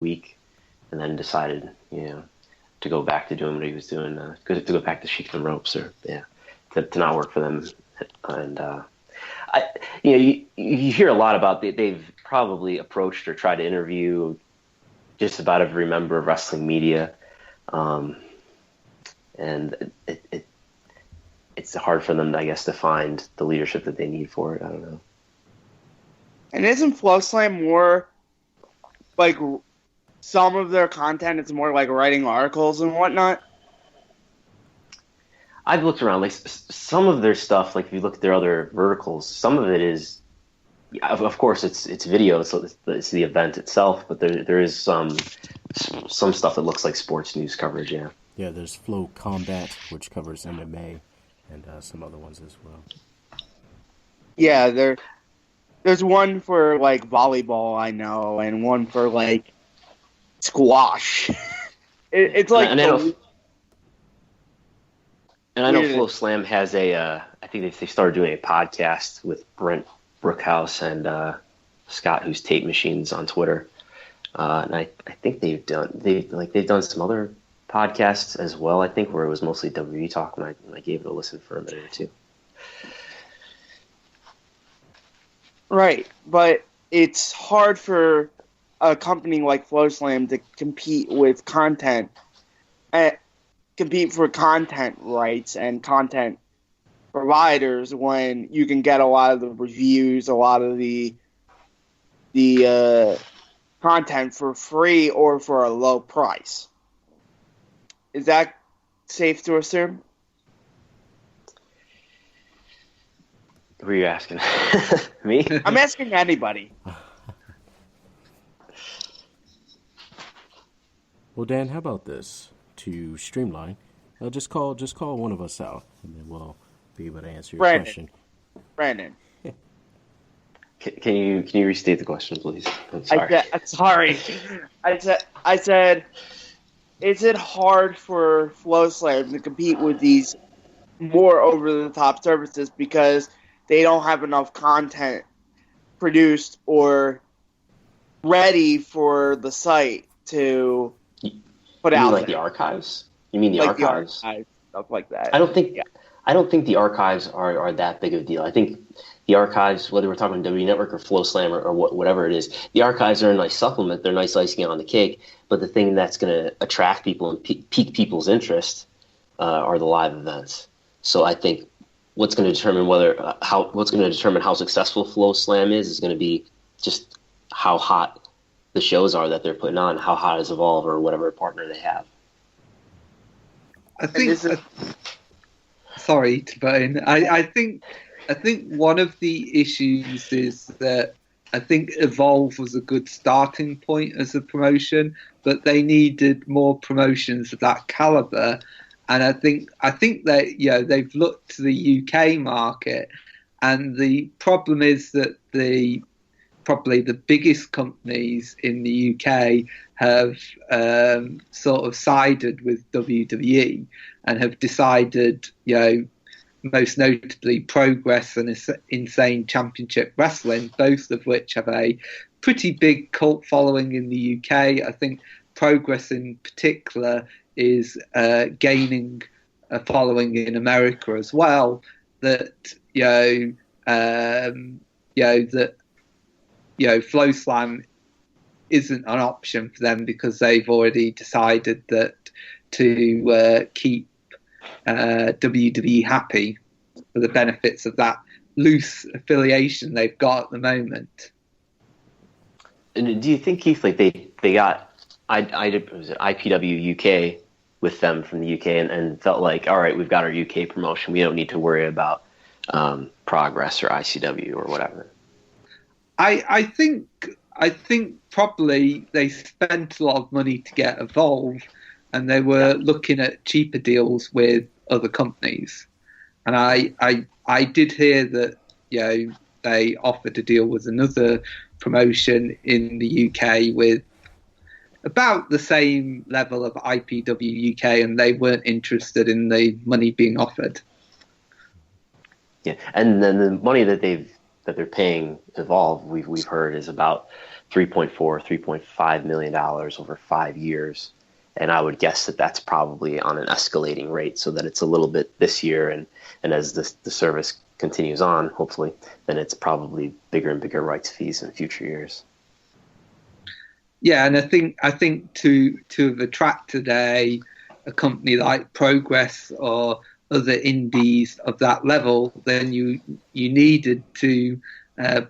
week, and then decided, to go back to doing what he was doing, to go back to shaking the ropes, or to not work for them. And you hear a lot about they've probably approached or tried to interview just about every member of wrestling media, and it's hard for them, I guess, to find the leadership that they need for it. I don't know. And isn't FloSlam more like some of their content? It's more like writing articles and whatnot. I've looked around, like some of their stuff. Like if you look at their other verticals, some of it is, of course, it's video, so it's the event itself. But there is some stuff that looks like sports news coverage. Yeah. Yeah, there's Flow Combat, which covers MMA, and some other ones as well. Yeah, there's one for like volleyball, I know, and one for like squash. It's like. And I know FloSlam has I think they started doing a podcast with Brent Brookhouse and Scott, who's Tape Machines on Twitter, and I think they've done some other podcasts as well. I think where it was mostly WWE talk, and I gave it a listen for a minute or two. Right, but it's hard for a company like FloSlam to compete with content. Compete for content rights and content providers when you can get a lot of the reviews, a lot of the content for free or for a low price. Is that safe to assume? Who are you asking? Me? I'm asking anybody. Well, Dan, how about this? To streamline, just call one of us out, and then we'll be able to answer your question. Brandon. Can you restate the question, please? I'm sorry. Sorry. I said, is it hard for FloSlam to compete with these more over-the-top services because they don't have enough content produced or ready for the site to put out like there. The archives? You mean the archives? Stuff like that. I don't think the archives are that big of a deal. I think the archives, whether we're talking WWE Network or FloSlam or whatever it is, the archives are a nice supplement. They're nice icing on the cake. But the thing that's going to attract people and pique people's interest are the live events. So I think what's going to determine how successful FloSlam is going to be just how hot the shows are that they're putting on, how hot is Evolve or whatever partner they have. I think. Sorry to butt in. I think one of the issues is that I think Evolve was a good starting point as a promotion, but they needed more promotions of that caliber. And I think that they've looked to the UK market, and the problem is that probably the biggest companies in the UK have sort of sided with WWE and have decided, most notably Progress and Insane Championship Wrestling, both of which have a pretty big cult following in the UK. I think Progress in particular is gaining a following in America as well. FloSlam isn't an option for them because they've already decided that to keep WWE happy for the benefits of that loose affiliation they've got at the moment. And do you think, Keith, like they got IPW UK with them from the UK and felt like, all right, we've got our UK promotion, we don't need to worry about Progress or ICW or whatever? I think probably they spent a lot of money to get Evolve, and they were looking at cheaper deals with other companies. And I did hear that they offered to deal with another promotion in the UK with about the same level of IPW UK, and they weren't interested in the money being offered. Yeah, and then the money that they're paying Evolve, we've heard, is about $3.5 million over 5 years. And I would guess that that's probably on an escalating rate, so that it's a little bit this year, and as the service continues on, hopefully, then it's probably bigger and bigger rights fees in future years. Yeah, and I think to have attracted a company like Progress or other indies of that level, then you needed to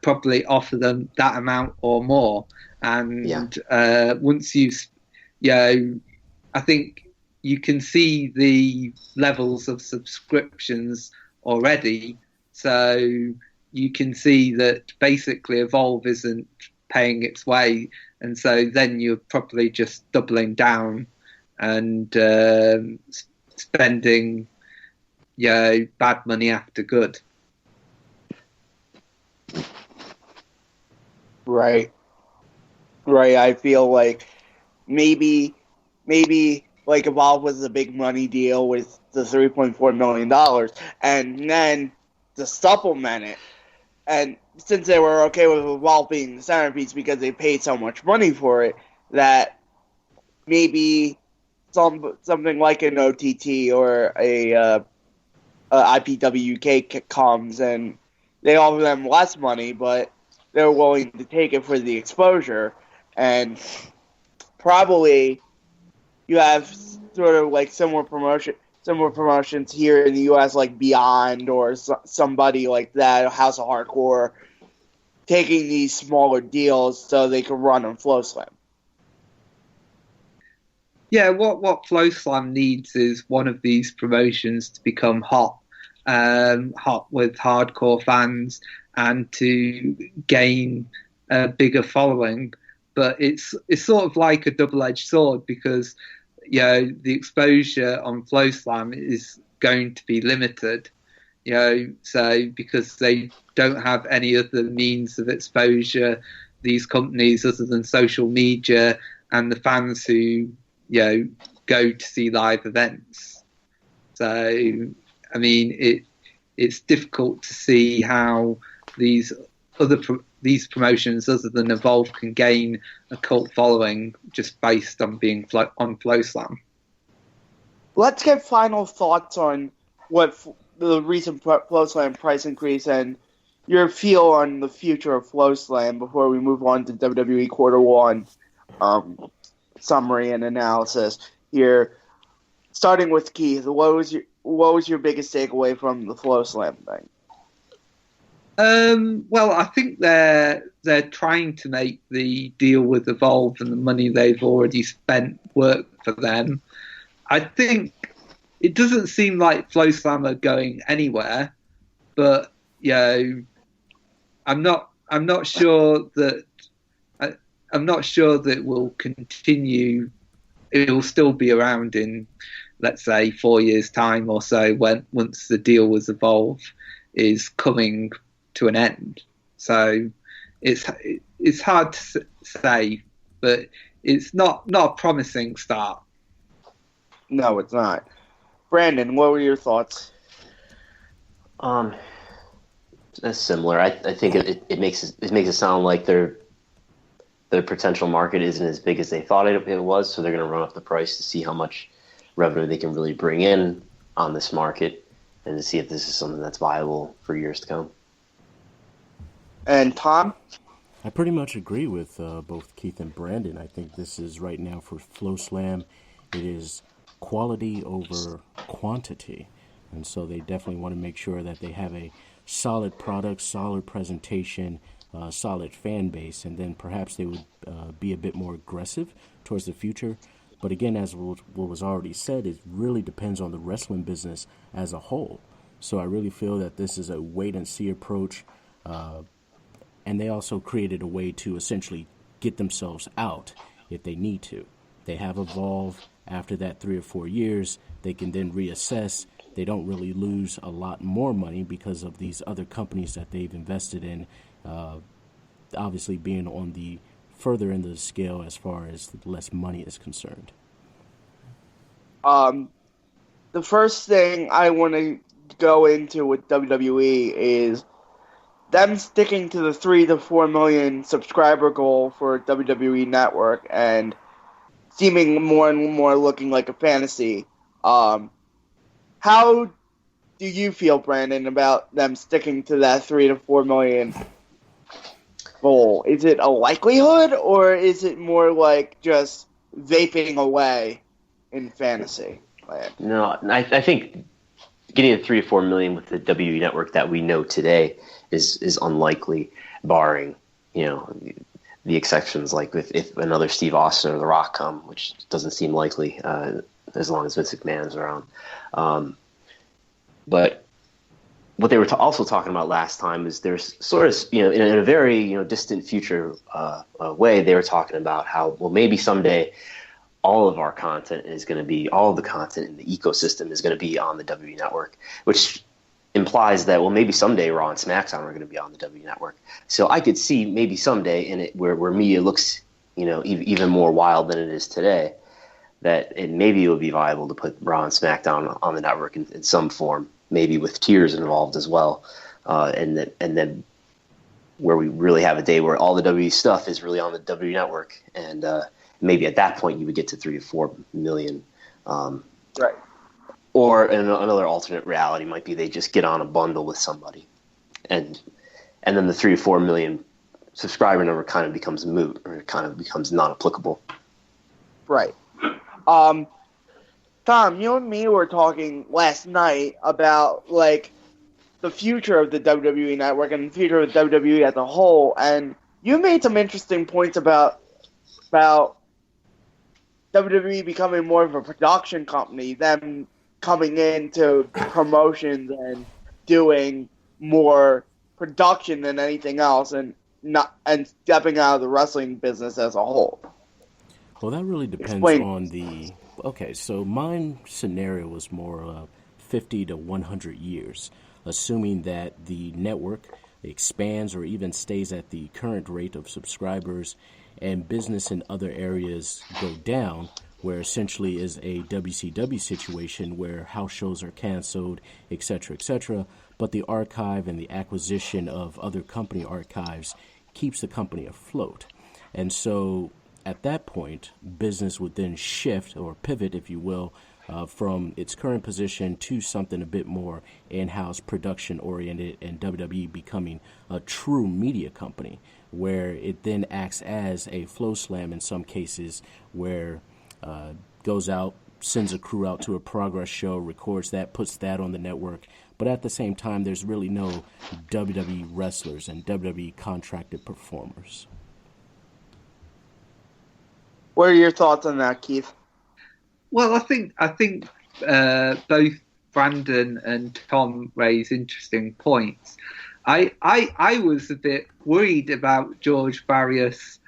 probably offer them that amount or more. And once I think you can see the levels of subscriptions already, so you can see that basically Evolve isn't paying its way, and so then you're probably just doubling down and spending bad money after good. Right. I feel like maybe like Evolve was a big money deal with the $3.4 million, and then to supplement it, and since they were okay with Evolve being the centerpiece because they paid so much money for it, that maybe something like an OTT or a IPWK comes and they offer them less money, but they're willing to take it for the exposure, and probably you have sort of like similar promotions here in the U.S. like Beyond or somebody like that, House of Hardcore, taking these smaller deals so they can run on FloSlam. Yeah, what FloSlam needs is one of these promotions to become hot with hardcore fans and to gain a bigger following. But it's sort of like a double-edged sword, because the exposure on FloSlam is going to be limited, so because they don't have any other means of exposure, these companies, other than social media and the fans who go to see live events. So, I mean, it's difficult to see how these promotions other than Evolve can gain a cult following just based on being on FloSlam. Let's get final thoughts on what the recent FloSlam price increase and your feel on the future of FloSlam before we move on to WWE Q1 summary and analysis here. Starting with Keith, what was your biggest takeaway from the FloSlam thing? Well, I think they're trying to make the deal with Evolve and the money they've already spent work for them. I think it doesn't seem like FloSlam are going anywhere, but I'm not sure that it will continue. It will still be around in, let's say, 4 years' time or so, once the deal with Evolve is coming to an end. So it's hard to say, but it's not a promising start. No, it's not. Brandon, what were your thoughts? That's similar. I think it makes it sound like their potential market isn't as big as they thought it was, so they're going to run up the price to see how much revenue they can really bring in on this market, and to see if this is something that's viable for years to come. And Tom? I pretty much agree with both Keith and Brandon. I think this is right now for FloSlam, it is quality over quantity. And so they definitely want to make sure that they have a solid product, solid presentation, solid fan base, and then perhaps they would be a bit more aggressive towards the future. But again, as what was already said, it really depends on the wrestling business as a whole. So I really feel that this is a wait-and-see approach. And they also created a way to essentially get themselves out if they need to. They have Evolve. After that 3 or 4 years, they can then reassess. They don't really lose a lot more money because of these other companies that they've invested in, obviously being on the further end of the scale as far as less money is concerned. The first thing I want to go into with WWE is them sticking to the 3 to 4 million subscriber goal for WWE Network and seeming more and more looking like a fantasy. How do you feel, Brandon, about them sticking to that 3 to 4 million goal? Is it a likelihood, or is it more like just vaping away in fantasy land? No, I think getting to 3 to 4 million with the WWE Network that we know today is unlikely, barring, the exceptions, like if another Steve Austin or The Rock come, which doesn't seem likely as long as Vince McMahon is around. But what they were also talking about last time is there's sort of, in a very distant future way, they were talking about how, well, maybe someday all of the content in the ecosystem is going to be on the WWE Network, which implies that, well, maybe someday Raw and SmackDown are going to be on the WWE Network. So I could see maybe someday in it where media looks, even more wild than it is today, that maybe it would be viable to put Raw and SmackDown on the network in some form, maybe with tiers involved as well, and then where we really have a day where all the WWE stuff is really on the WWE Network, and maybe at that point you would get to 3 to 4 million. Right. Or another alternate reality might be they just get on a bundle with somebody, and then the 3 to 4 million subscriber number kind of becomes moot, or it kind of becomes non-applicable. Right. Tom, you and me were talking last night about the future of the WWE Network and the future of WWE as a whole, and you made some interesting points about WWE becoming more of a production company, them coming into promotions and doing more production than anything else, and stepping out of the wrestling business as a whole. Well, that really depends on the... Okay, so my scenario was more 50 to 100 years, assuming that the network expands or even stays at the current rate of subscribers and business in other areas go down, where essentially is a WCW situation where house shows are canceled, etc., but the archive and the acquisition of other company archives keeps the company afloat. And so at that point, business would then shift or pivot, if you will, from its current position to something a bit more in-house production-oriented, and WWE becoming a true media company, where it then acts as a FloSlam in some cases, where goes out, sends a crew out to a progress show, records that, puts that on the network. But at the same time, there's really no WWE wrestlers and WWE contracted performers. What are your thoughts on that, Keith? Well, I think both Brandon and Tom raise interesting points. I was a bit worried about George Barrios,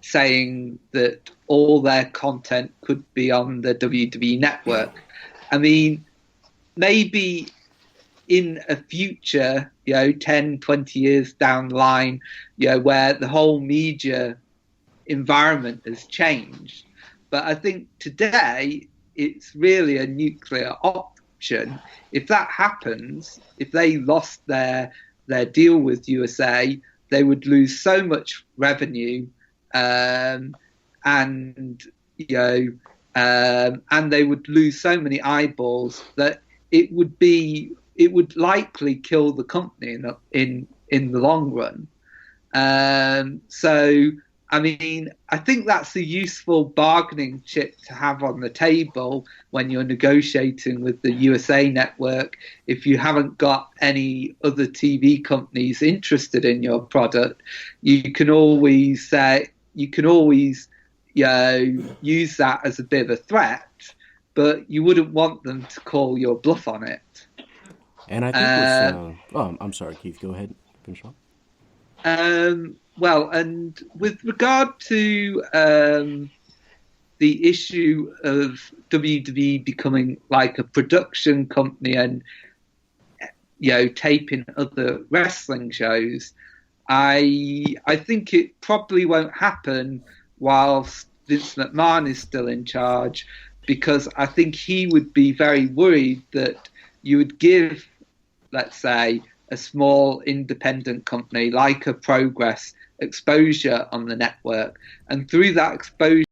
saying that all their content could be on the WWE Network. I mean, maybe in a future, 10, 20 years down the line, where the whole media environment has changed. But I think today it's really a nuclear option. If that happens, if they lost their deal with USA, they would lose so much revenue, and they would lose so many eyeballs that it would likely kill the company in the long run. So, I mean, I think that's a useful bargaining chip to have on the table when you're negotiating with the USA Network. If you haven't got any other TV companies interested in your product, you can always use that as a bit of a threat, but you wouldn't want them to call your bluff on it. And I think I'm sorry, Keith, go ahead. Finish on. Well, and with regard to the issue of WWE becoming like a production company and taping other wrestling shows, I think it probably won't happen whilst Vince McMahon is still in charge, because I think he would be very worried that you would give, let's say, a small independent company like a Progress exposure on the network, and through that exposure